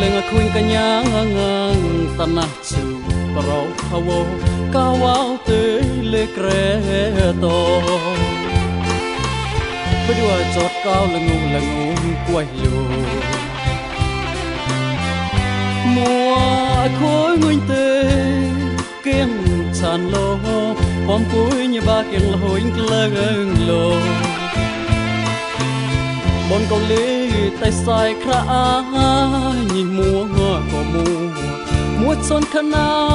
Lenga kuin kanyang tanah chu pro hawo kawau te le kreto berdua chót cao lengu quay lu mùa khối nguyên tê kiêng tràn lô bom cuối như ba kiêng hối lâng lô bọn con lý tay sai khá nhìn mùa của mùa xuân khana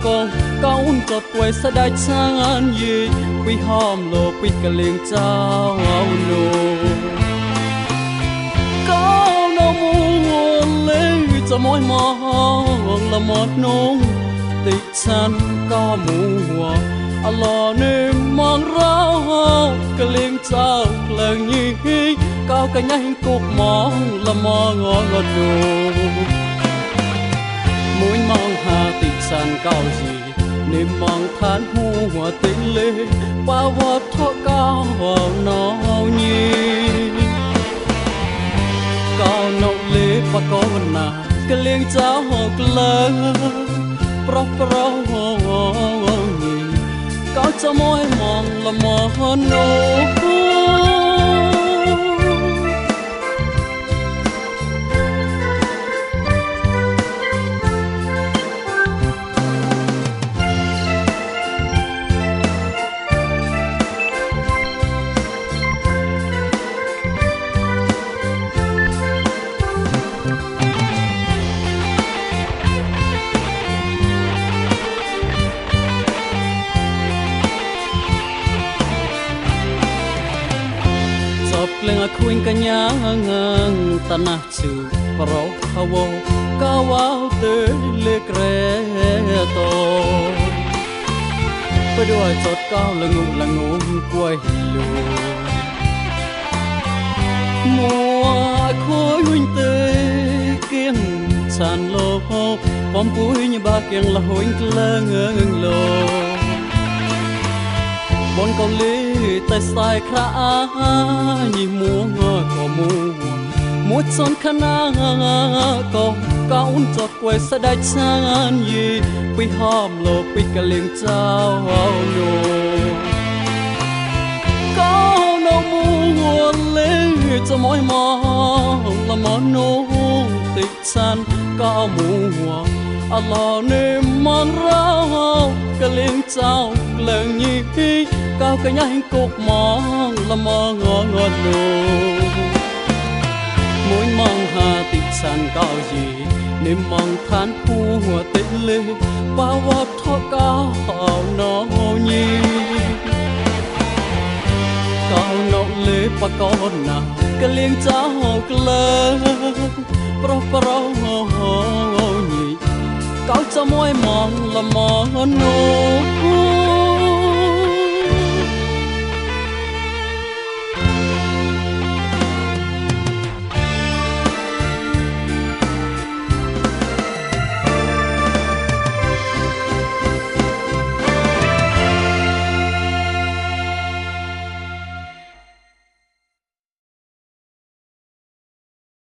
con cao chọt quay sa đại chan gì quy hòm lô quy cả liền trao nô cao nô mùa lấy cho mỗi mong là một nông tịch chan cao mùa lo nên mong rau cả liền trao lần như cao cả nhanh cục mong là mong ngọt đồ mỗi mong hà tịch sàn cao gì nên mong than hoa tình lệ bao hoa thọ cao vào nó nhi cao nậu lệ và con nà cái liên cháu học lơ pro nhỉ cao cho mỗi mong là mong nô Lenga kuin kanyang tanah chu pro hawo kawau te le kreto berdua chót cao lengu quay lu mùa khối huynh tê kiêng tràn lô bom cuối như ba kiêng là hối lâng lô bọn con lý tay sai khá nhìn mùa của mùa xuân khana con cao chọt quay sa đại chan gì quy hòm lô quy cả liền trao nô cao nô mùa lấy cho mỗi mong là món nô tịch chan cao mùa lo nên mong rau cả liền trao lần như cao cả nhanh cục mong là mong ngọt đồ mỗi mong hà tịch sàn cao gì nên mong than hoa tĩnh lệ bao hoa thọ cao nó nhi cao nậu lệ và con nào cái liên cháu học lơ pro nhỉ cao cho mỗi mong là mong nô